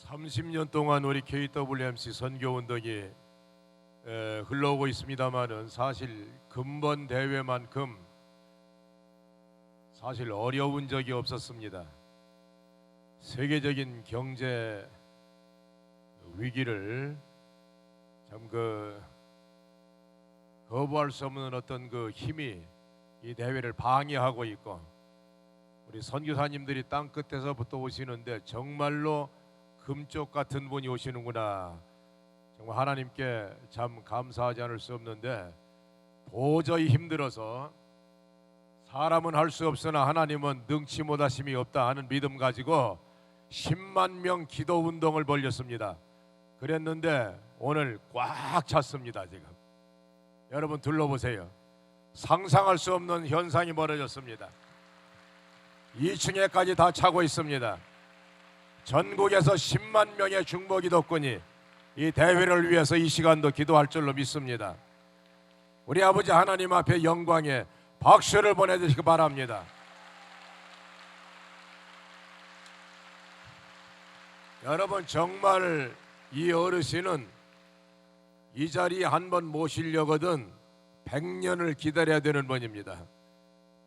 30년 동안 우리 KWMC 선교운동이 흘러오고 있습니다마는 사실 근본 대회만큼 사실 어려운 적이 없었습니다. 세계적인 경제 위기를 참 거부할 수 없는 어떤 그 힘이 이 대회를 방해하고 있고, 우리 선교사님들이 땅 끝에서부터 오시는데 정말로 금쪽 같은 분이 오시는구나. 정말 하나님께 참 감사하지 않을 수 없는데, 도저히 힘들어서 사람은 할 수 없으나 하나님은 능치 못하심이 없다 하는 믿음 가지고 10만 명 기도 운동을 벌였습니다. 그랬는데 오늘 꽉 찼습니다. 지금 여러분 둘러보세요. 상상할 수 없는 현상이 벌어졌습니다. 2층에까지 다 차고 있습니다. 전국에서 10만 명의 중보 기도꾼이 이 대회를 위해서 이 시간도 기도할 줄로 믿습니다. 우리 아버지 하나님 앞에 영광에 박수를 보내주시기 바랍니다. 여러분, 정말 이 어르신은 이 자리에 한번 모시려거든 100년을 기다려야 되는 분입니다.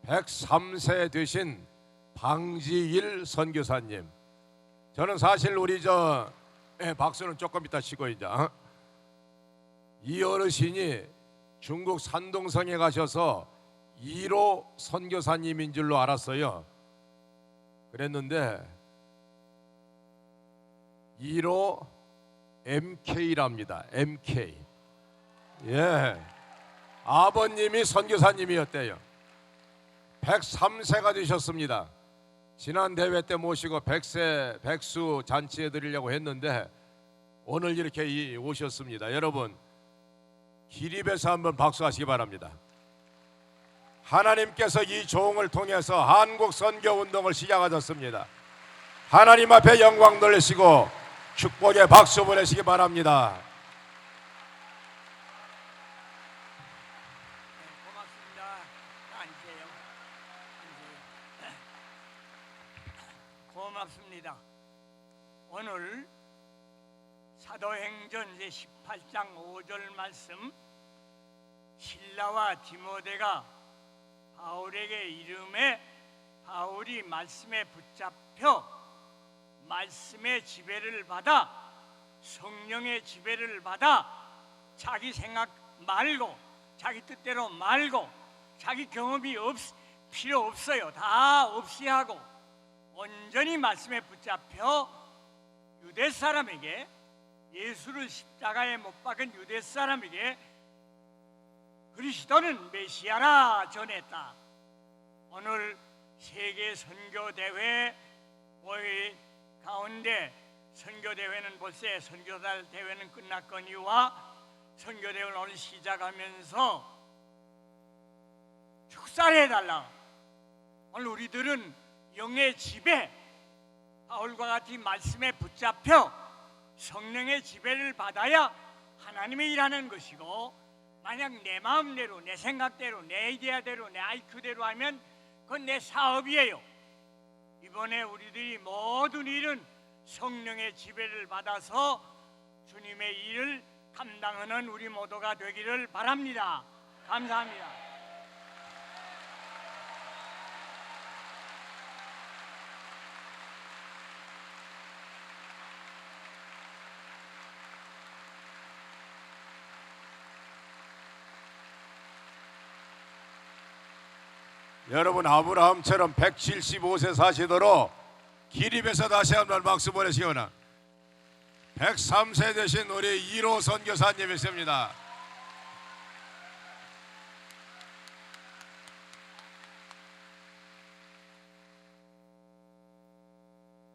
103세 되신 방지일 선교사님. 저는 사실 우리 박수는 조금 이따 치고 이제 이 어르신이 중국 산동성에 가셔서 1호 선교사님인 줄로 알았어요. 그랬는데 1호 MK랍니다. MK. 예. 아버님이 선교사님이었대요. 103세가 되셨습니다. 지난 대회 때 모시고 100세 백수 잔치해 드리려고 했는데 오늘 이렇게 오셨습니다. 여러분, 기립에서 한번 박수하시기 바랍니다. 하나님께서 이 종을 통해서 한국 선교운동을 시작하셨습니다. 하나님 앞에 영광 돌리시고 축복의 박수 보내시기 바랍니다. 고맙습니다. 앉으세요. 고맙습니다. 오늘 사도행전 제18장 5절 말씀, 실라와 디모데가 바울에게 이름에 바울이 말씀에 붙잡혀 말씀의 지배를 받아 성령의 지배를 받아 자기 생각 말고 자기 뜻대로 말고 자기 경험이 필요 없어요. 다 없이 하고 온전히 말씀에 붙잡혀 유대 사람에게, 예수를 십자가에 못 박은 유대 사람에게 그리스도는 메시아라 전했다. 오늘 세계 선교 대회 가운데 선교 대회는 벌써 선교사 대회는 끝났거니와 선교 대회를 오늘 시작하면서 축사를 해달라. 오늘 우리들은 영의 지배, 바울과 같이 말씀에 붙잡혀 성령의 지배를 받아야 하나님의 일하는 것이고, 만약 내 마음대로, 내 생각대로, 내 이데아대로, 내 IQ대로 하면 그건 내 사업이에요. 이번에 우리들이 모든 일은 성령의 지배를 받아서 주님의 일을 감당하는 우리 모두가 되기를 바랍니다. 감사합니다. 여러분, 아브라함처럼 175세 사시도록 기립에서 다시 한번 박수 보내시거나 103세 되신 우리 1호 선교사님이십니다.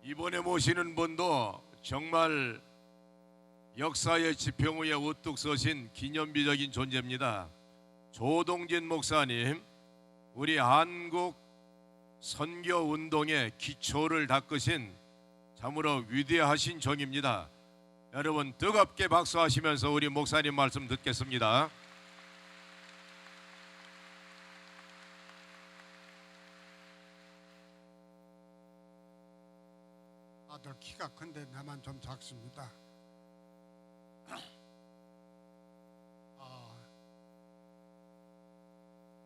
이번에 모시는 분도 정말 역사의 지평 위에 우뚝 서신 기념비적인 존재입니다. 조동진 목사님, 우리 한국 선교운동의 기초를 닦으신 참으로 위대하신 종입니다. 여러분, 뜨겁게 박수하시면서 우리 목사님 말씀 듣겠습니다. 아들 키가 큰데 작은데 나만 좀 작습니다.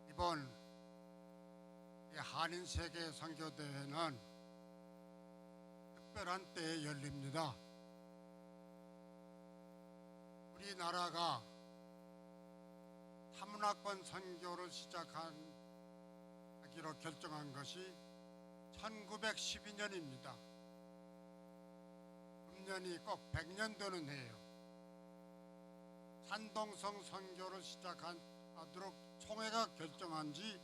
이번 이 한인 세계 선교대회는 특별한 때에 열립니다. 우리나라가 타문화권 선교를 시작하기로 결정한 것이 1912년입니다. 금년이 꼭 100년 되는 해예요. 산동성 선교를 시작하도록 총회가 결정한 지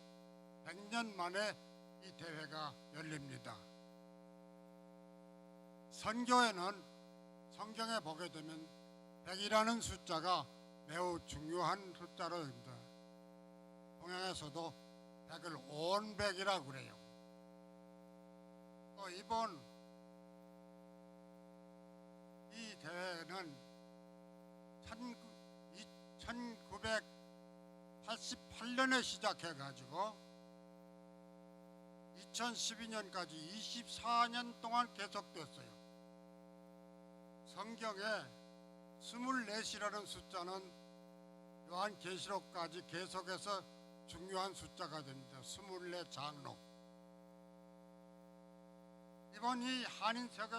100년 만에 이 대회가 열립니다. 선교에는 성경에 보게 되면 100이라는 숫자가 매우 중요한 숫자로입니다. 동양에서도 100을 온백이라고 그래요. 또 이번 이 대회는 1988년에 시작해가지고 2012년까지 24년 동안 계속됐어요. 성경에 24이라는 숫자는 요한계시록까지 계속해서 중요한 숫자가 됩니다. 24 장로. 이번 이 한인 세계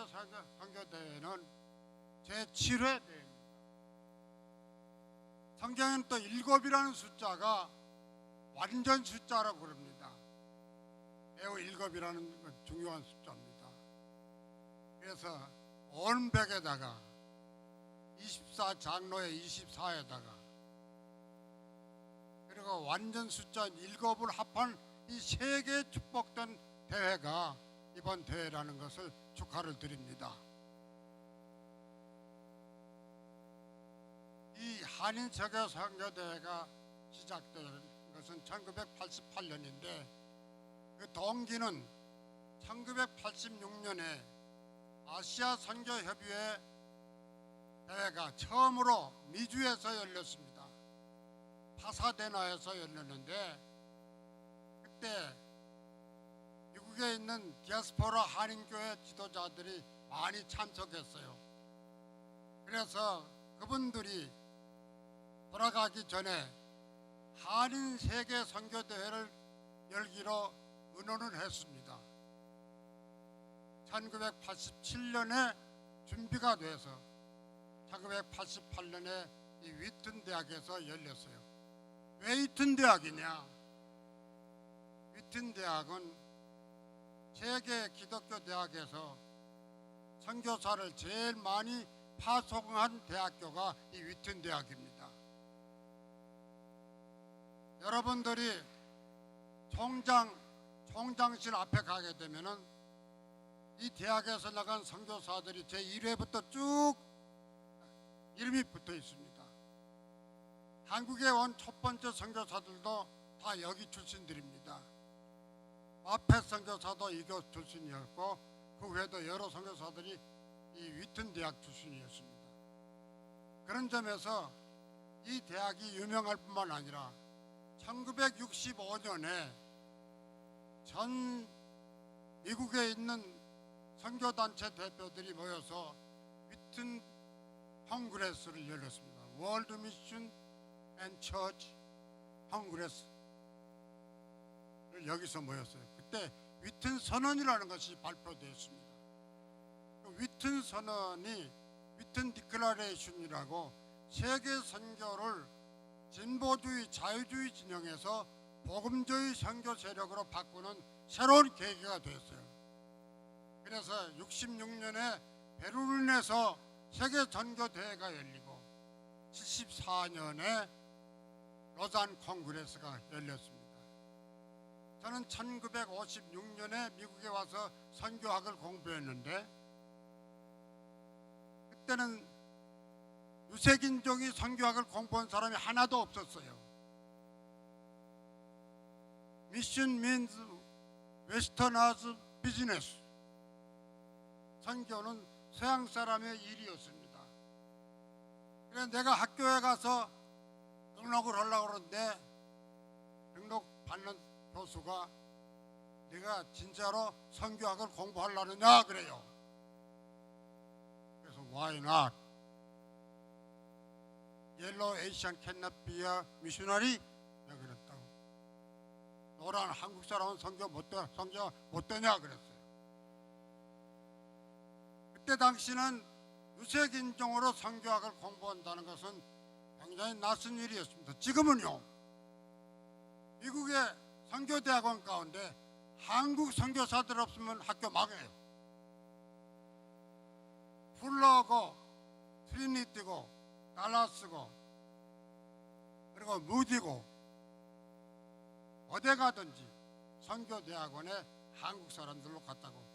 선교대회는 제7회 대회입니다. 성경에는 또 7이라는 숫자가 완전 숫자라고 그럽니다. 매우 7이라는 건 중요한 숫자입니다. 그래서 온백에다가 24장로에 24에다가 그리고 완전 숫자 7을 합한 이 세 개의 축복된 대회가 이번 대회라는 것을 축하를 드립니다. 이 한인 세계 선교대회가 시작된 것은 1988년인데 그 동기는 1986년에 아시아 선교협의회 대회가 처음으로 미주에서 열렸습니다. 파사데나에서 열렸는데 그때 미국에 있는 디아스포라 한인교회 지도자들이 많이 참석했어요. 그래서 그분들이 돌아가기 전에 한인 세계 선교대회를 열기로 의논을 했습니다. 1987년에 준비가 돼서 1988년에 이 위튼 대학에서 열렸어요. 왜 위튼 대학이냐? 위튼 대학은 세계 기독교 대학에서 선교사를 제일 많이 파송한 대학교가 이 위튼 대학입니다. 여러분들이 총장실 앞에 가게 되면은 이 대학에서 나간 선교사들이 제1회부터 쭉 이름이 붙어 있습니다. 한국에 온 첫 번째 선교사들도 다 여기 출신들입니다. 마페 선교사도 이곳 출신이었고 그 외에도 여러 선교사들이 이 위튼 대학 출신이었습니다. 그런 점에서 이 대학이 유명할 뿐만 아니라 1965년에 전 미국에 있는 선교단체 대표들이 모여서 위튼 헝그레스를 열렸습니다. 월드 미션 앤 처치 헝그레스를 여기서 모였어요. 그때 위튼 선언이라는 것이 발표되었습니다. 그 위튼 선언이 위튼 디클러레이션이라고 세계 선교를 진보주의 자유주의 진영에서 복음주의 선교 세력으로 바꾸는 새로운 계기가 되었어요. 그래서 66년에 베를린에서 세계 선교 대회가 열리고 74년에 로잔 콩그레스가 열렸습니다. 저는 1956년에 미국에 와서 선교학을 공부했는데 그때는 유색인종이 선교학을 공부한 사람이 하나도 없었어요. Mission means Westerners business. 선교는 서양 사람의 일이었습니다. 그래서 내가 학교에 가서 등록을 하려고 그러는데 등록 받는 교수가 내가 진짜로 선교학을 공부하려느냐 그래요. why not? Yellow Asian cannot be a missionary? 내가 그랬다고. 노란 한국 사람은 선교 못 되냐 그랬어요. 그때 당시는 유색인종으로 선교학을 공부한다는 것은 굉장히 낯선 일이었습니다. 지금은요, 미국의 선교대학원 가운데 한국 선교사들 없으면 학교 망해요. 풀러고 트리니티고 달라스고 그리고 무디고 어디 가든지 선교대학원에 한국 사람들로 갔다고.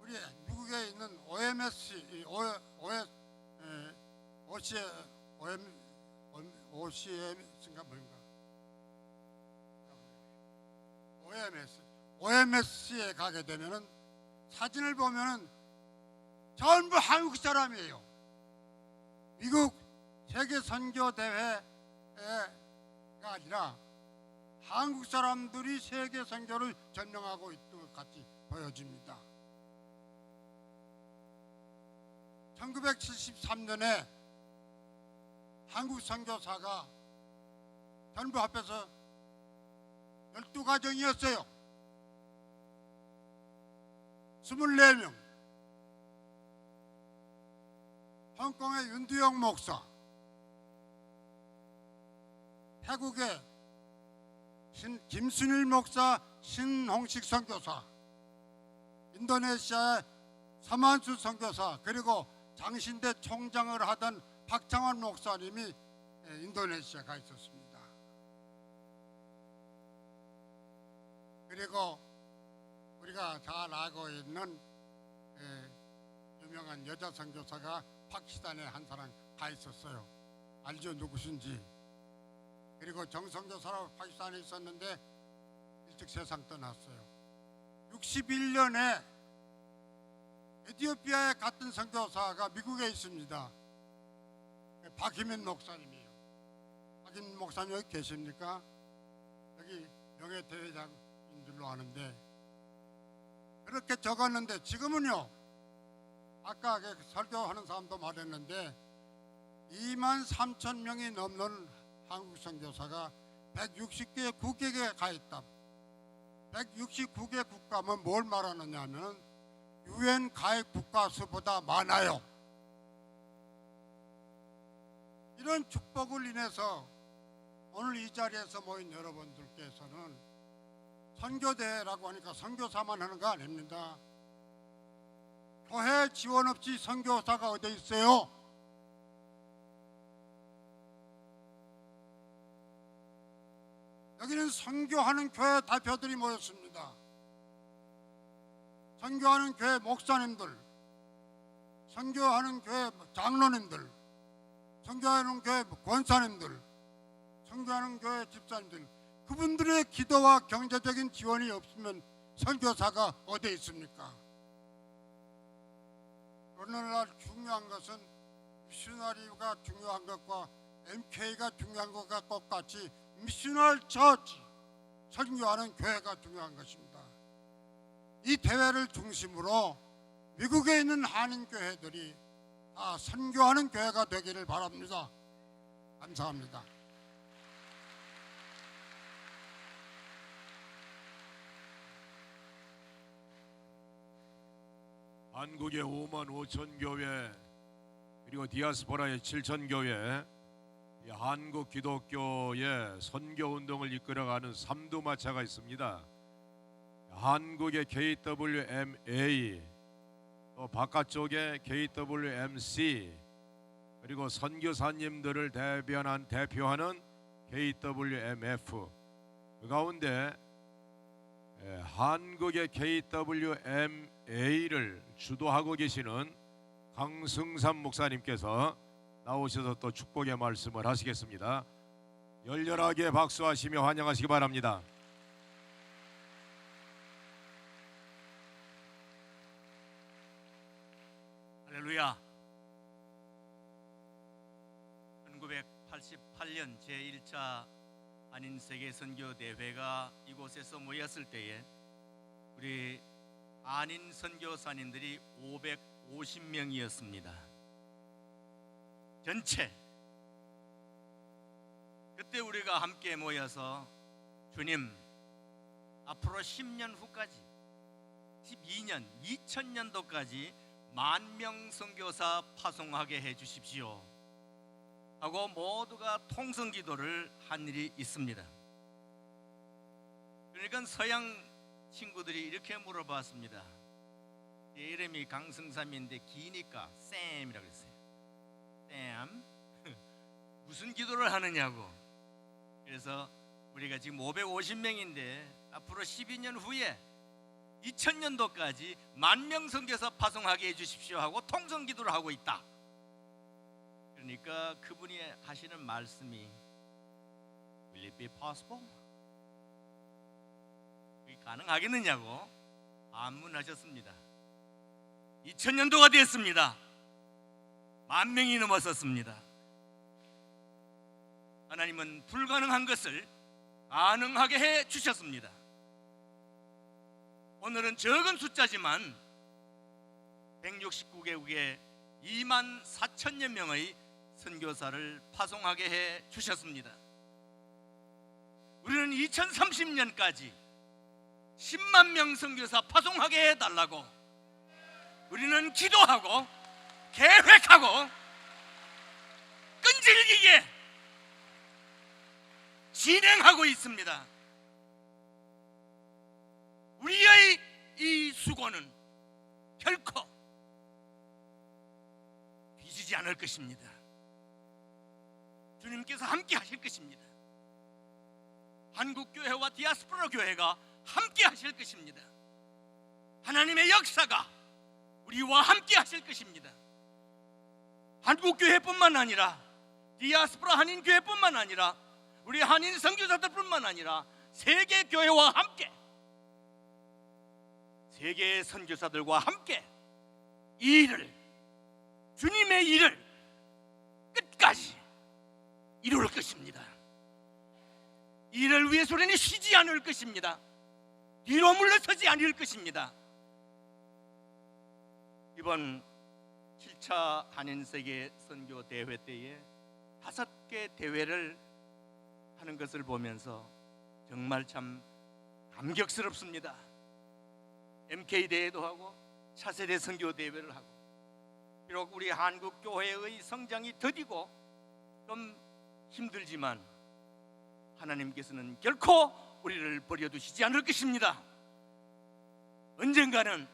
우리 미국에 있는 OCM인가 뭔가 OMS에 가게 되면은 사진을 보면은 전부 한국 사람이에요. 미국 세계 선교 대회가 아니라 한국 사람들이 세계 선교를 전명하고 있는 것 같이 보여집니다. 1973년에 한국 선교사가 전부 합해서 12가정이었어요. 24명. 홍콩의 윤두영 목사, 태국의 김순일 목사, 신홍식 선교사, 인도네시아의 서만수 선교사, 그리고 장신대 총장을 하던 박창원 목사님이 인도네시아에 가 있었습니다. 그리고 우리가 잘 알고 있는 유명한 여자 선교사가 파키스탄에 한 사람 가 있었어요. 알죠? 누구신지. 그리고 정선교사라고 파키스탄에 있었는데 일찍 세상 떠났어요. 61년에 에티오피아에 갔던 선교사가 미국에 있습니다. 박희민 목사님이에요. 박희민 목사님 여기 계십니까? 여기 명예대회장인 줄로 아는데 그렇게 적었는데 지금은요, 아까 설교하는 사람도 말했는데 23,000명이 넘는 한국 선교사가 160개 국격에 가 있다. 169개 국가면 뭘 말하느냐 하면 UN 가입 국가 수보다 많아요. 이런 축복을 인해서 오늘 이 자리에서 모인 여러분들께서는 선교대회라고 하니까 선교사만 하는 거 아닙니다. 교회 지원 없이 선교사가 어디 있어요? 여기는 선교하는 교회 대표들이 모였습니다. 선교하는 교회 목사님들, 선교하는 교회 장로님들, 선교하는 교회 권사님들, 선교하는 교회 집사님들, 그분들의 기도와 경제적인 지원이 없으면 선교사가 어디 있습니까? 오늘날 중요한 것은 미셔너리가 중요한 것과 MK가 중요한 것과 똑같이 미셔널 처치, 선교하는 교회가 중요한 것입니다. 이 대회를 중심으로 미국에 있는 한인교회들이 다 선교하는 교회가 되기를 바랍니다. 감사합니다. 한국의 5만 5천 교회 그리고 디아스포라의 7천 교회, 이 한국 기독교의 선교 운동을 이끌어가는 삼두마차가 있습니다. 한국의 KWMA, 또 바깥쪽에 KWMC, 그리고 선교사님들을 대표하는 KWMF. 그 가운데 한국의 KWMA를 주도하고 계시는 강승삼 목사님께서 나오셔서 또 축복의 말씀을 하시겠습니다. 열렬하게 박수하시며 환영하시기 바랍니다. 할렐루야. 1988년 제1차 한인 세계 선교 대회가 이곳에서 모였을 때에 우리 한인 선교사님들이 550명이었습니다. 전체. 그때 우리가 함께 모여서 주님, 앞으로 10년 후까지 12년 2000년도까지 10,000명 선교사 파송하게 해 주십시오 하고 모두가 통성 기도를 한 일이 있습니다. 그러니까 서양 친구들이 이렇게 물어봤습니다. 제 이름이 강승삼인데 기니까 쌤이라고 했어요. 쌤 무슨 기도를 하느냐고. 그래서 우리가 지금 550명인데 앞으로 12년 후에 2000년도까지 10,000명 선교사 파송하게 해주십시오 하고 통성 기도를 하고 있다. 그러니까 그분이 하시는 말씀이 Will it be possible? 그게 가능하겠느냐고 반문하셨습니다. 2000년도가 됐습니다. 10,000명이 넘었었습니다. 하나님은 불가능한 것을 가능하게 해 주셨습니다. 오늘은 적은 숫자지만 169개국에 24,000여 명의 선교사를 파송하게 해 주셨습니다. 우리는 2030년까지 10만 명 선교사 파송하게 해달라고 우리는 기도하고 계획하고 끈질기게 진행하고 있습니다. 우리의 이 수고는 결코 뒤지지 않을 것입니다. 주님께서 함께 하실 것입니다. 한국교회와 디아스포라 교회가 함께 하실 것입니다. 하나님의 역사가 우리와 함께 하실 것입니다. 한국교회뿐만 아니라 디아스포라 한인교회뿐만 아니라 우리 한인 선교사들뿐만 아니라 세계 교회와 함께 세계 선교사들과 함께 이 일을 주님의 일을 끝까지 이룰 것입니다. 이 일을 위해서 우리는 쉬지 않을 것입니다. 뒤로 물러서지 않을 것입니다. 이번 7차 한인세계 선교 대회 때에 5개 대회를 하는 것을 보면서 정말 참 감격스럽습니다. MK 대회도 하고 차세대 선교 대회를 하고 비록 우리 한국 교회의 성장이 더디고 좀 힘들지만 하나님께서는 결코 우리를 버려두시지 않을 것입니다. 언젠가는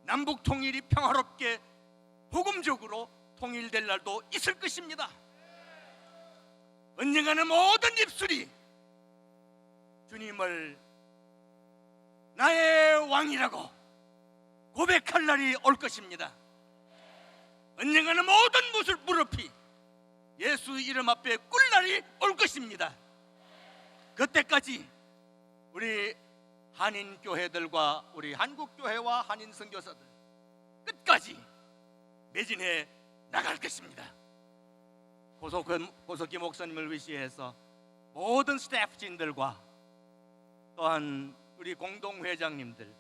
남북 통일이 평화롭게 복음적으로 통일될 날도 있을 것입니다. 언젠가는 모든 입술이 주님을 나의 왕이라고 고백할 날이 올 것입니다. 언젠가는 모든 무릎이 예수 이름 앞에 꿇을 날이 올 것입니다. 그때까지 우리 한인 교회들과 우리 한국 교회와 한인 선교사들 끝까지 매진해 나갈 것입니다. 고석기 목사님을 위시해서 모든 스태프진들과 또한 우리 공동회장님들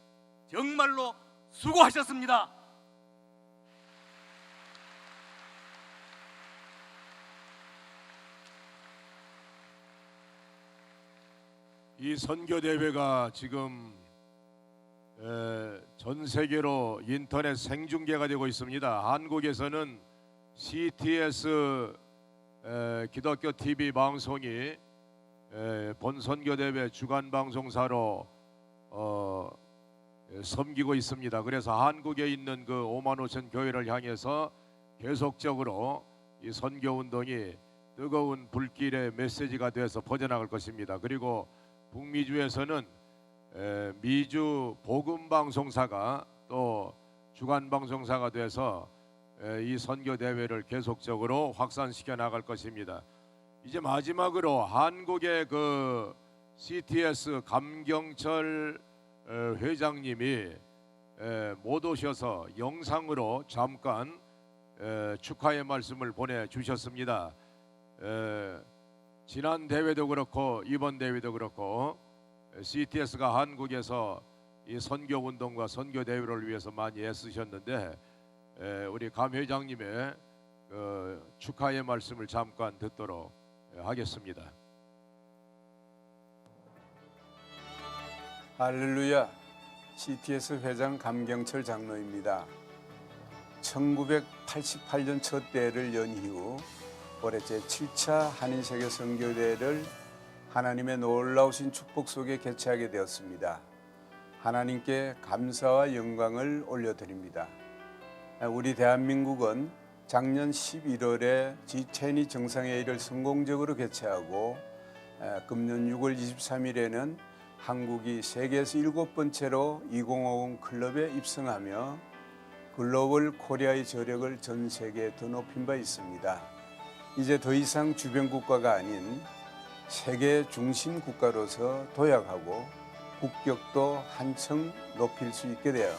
정말로 수고하셨습니다. 이 선교 대회가 지금 전 세계로 인터넷 생중계가 되고 있습니다. 한국에서는 CTS 기독교 TV 방송이 본 선교 대회 주간 방송사로 섬기고 있습니다. 그래서 한국에 있는 그 55,000 교회를 향해서 계속적으로 이 선교 운동이 뜨거운 불길의 메시지가 되어서 퍼져나갈 것입니다. 그리고 북미주에서는 미주 복음방송사가 또 주간방송사가 돼서 이 선교 대회를 계속적으로 확산시켜 나갈 것입니다. 이제 마지막으로 한국의 그 CTS 감경철 회장님이 못 오셔서 영상으로 잠깐 축하의 말씀을 보내주셨습니다. 지난 대회도 그렇고 이번 대회도 그렇고 CTS가 한국에서 이 선교 운동과 선교 대회를 위해서 많이 애쓰셨는데 우리 감 회장님의 축하의 말씀을 잠깐 듣도록 하겠습니다. 할렐루야. CTS 회장 감경철 장로입니다. 1988년 첫 대회를 연 이후 올해 제7차 한인세계 선교대회를 하나님의 놀라우신 축복 속에 개최하게 되었습니다. 하나님께 감사와 영광을 올려드립니다. 우리 대한민국은 작년 11월에 G20 정상회의를 성공적으로 개최하고 금년 6월 23일에는 한국이 세계에서 7번째로 2050 클럽에 입성하며 글로벌 코리아의 저력을 전 세계에 더 높인 바 있습니다. 이제 더 이상 주변 국가가 아닌 세계 중심 국가로서 도약하고 국격도 한층 높일 수 있게 되어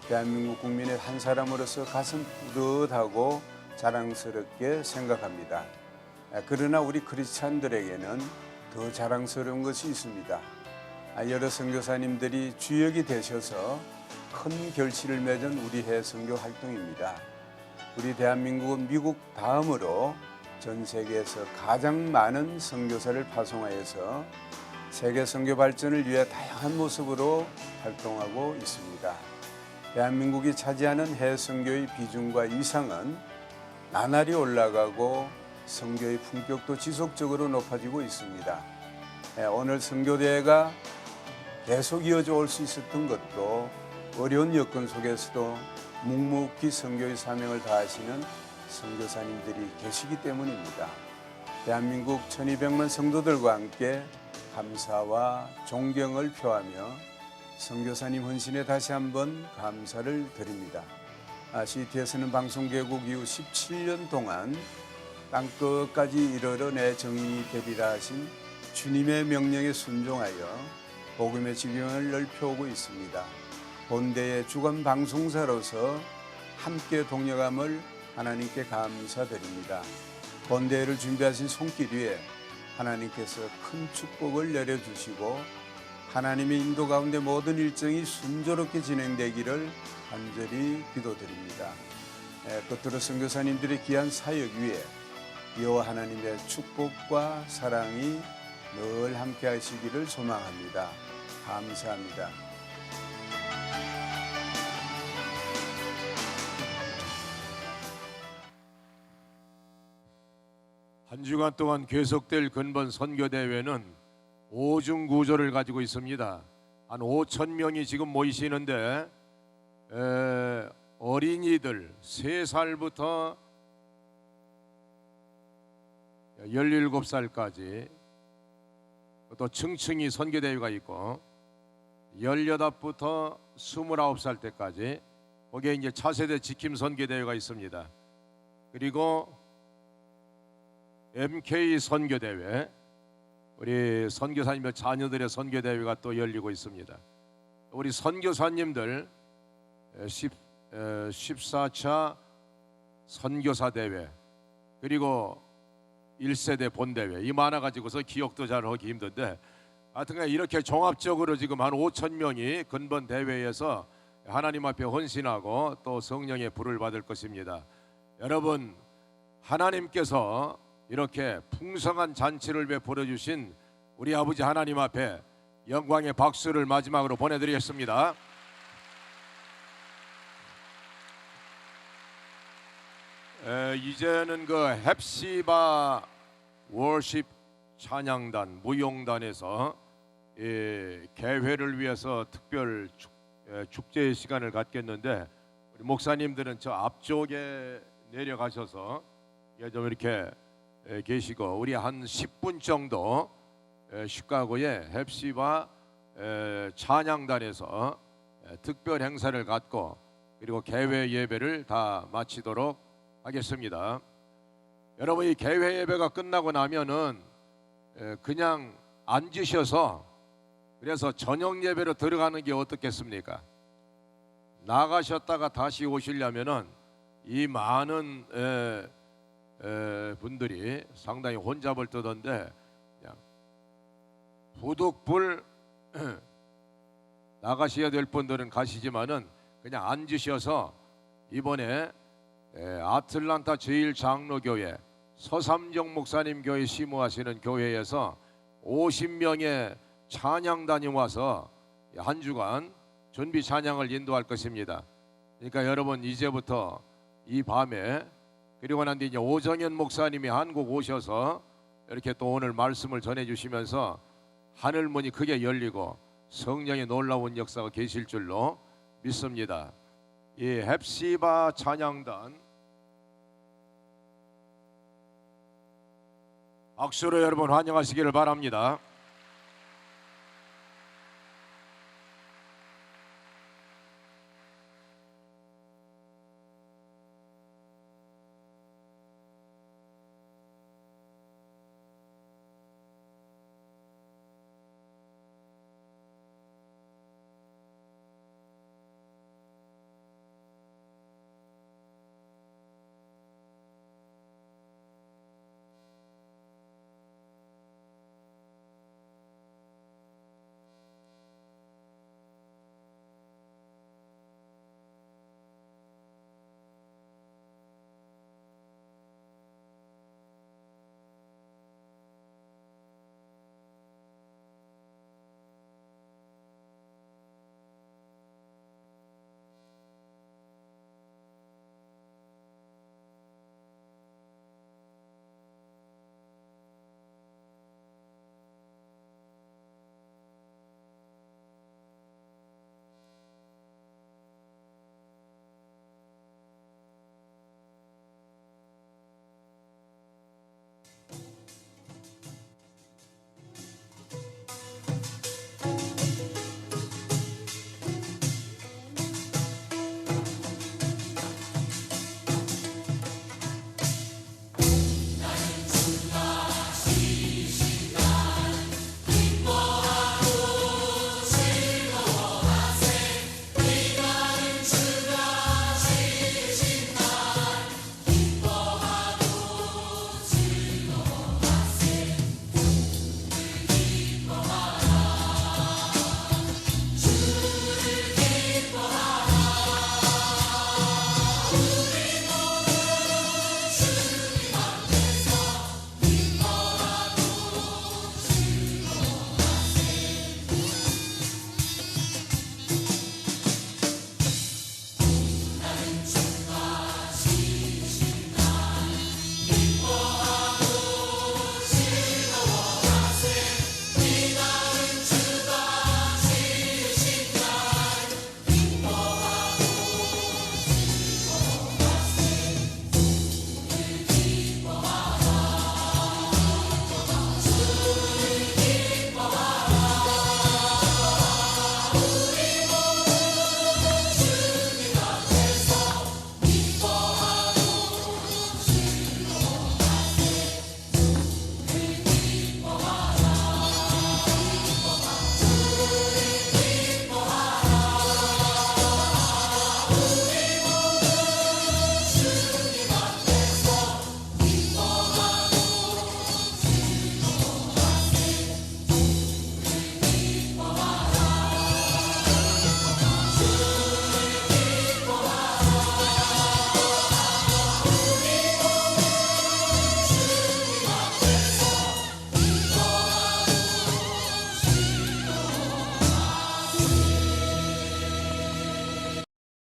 대한민국 국민의 한 사람으로서 가슴 뿌듯하고 자랑스럽게 생각합니다. 그러나 우리 크리스찬들에게는 더 자랑스러운 것이 있습니다. 여러 선교사님들이 주역이 되셔서 큰 결실을 맺은 우리 해외 선교 활동입니다. 우리 대한민국은 미국 다음으로 전 세계에서 가장 많은 선교사를 파송하여서 세계 선교 발전을 위해 다양한 모습으로 활동하고 있습니다. 대한민국이 차지하는 해외 선교의 비중과 위상은 나날이 올라가고 선교의 품격도 지속적으로 높아지고 있습니다. 오늘 선교대회가 계속 이어져 올 수 있었던 것도 어려운 여건 속에서도 묵묵히 선교의 사명을 다하시는 선교사님들이 계시기 때문입니다. 대한민국 1200만 성도들과 함께 감사와 존경을 표하며 선교사님 헌신에 다시 한번 감사를 드립니다. CTS는 방송 개국 이후 17년 동안 땅끝까지 이르러 정의이 되리라 하신 주님의 명령에 순종하여 복음의 지경을 넓혀오고 있습니다. 본대의 주간 방송사로서 함께 동역함을 하나님께 감사드립니다. 본대회를 준비하신 손길 위에 하나님께서 큰 축복을 내려주시고 하나님의 인도 가운데 모든 일정이 순조롭게 진행되기를 간절히 기도드립니다. 끝으로 선교사님들의 귀한 사역 위에 여호와 하나님의 축복과 사랑이 늘 함께 하시기를 소망합니다. 감사합니다. 한 주간 동안 계속될 근본 선교대회는 5중 구조를 가지고 있습니다. 한 5천 명이 지금 모이시는데 어린이들 3살부터 17살까지 또 층층이 선교대회가 있고 18부터 29살 때까지 거기에 이제 차세대 지킴 선교대회가 있습니다. 그리고 MK 선교대회, 우리 선교사님들 자녀들의 선교대회가 또 열리고 있습니다. 우리 선교사님들 14차 선교사대회 그리고 1세대 본대회 이 많아가지고서 기억도 잘 하기 힘든데 하여튼 이렇게 종합적으로 지금 한 5천 명이 근본 대회에서 하나님 앞에 헌신하고 또 성령의 불을 받을 것입니다. 여러분, 하나님께서 이렇게 풍성한 잔치를 베풀어 주신 우리 아버지 하나님 앞에 영광의 박수를 마지막으로 보내드리겠습니다. 이제는 그 헵시바 월십 찬양단 무용단에서 개회를 위해서 특별 축제의 시간을 갖겠는데 우리 목사님들은 저 앞쪽에 내려가셔서 좀 이렇게 계시고 우리 한 10분 정도 시카고의 헵시바 찬양단에서 특별 행사를 갖고 그리고 개회 예배를 다 마치도록 하겠습니다. 여러분, 이 개회 예배가 끝나고 나면은 그냥 앉으셔서 그래서 저녁 예배로 들어가는 게 어떻겠습니까? 나가셨다가 다시 오시려면은 이 많은 분들이 상당히 혼잡을 뜨던데 그냥 부득불 나가셔야 될 분들은 가시지만은 그냥 앉으셔서 이번에 아틀란타 제일장로교회 서삼정 목사님 교회 심호하시는 교회에서 50명의 찬양단이 와서 한 주간 준비 찬양을 인도할 것입니다. 그러니까 여러분 이제부터 이 밤에 그리고 난 뒤 이제 오정현 목사님이 한국 오셔서 이렇게 또 오늘 말씀을 전해주시면서 하늘문이 크게 열리고 성령의 놀라운 역사가 계실 줄로 믿습니다. 이 헵시바 찬양단 박수로 여러분 환영하시기를 바랍니다.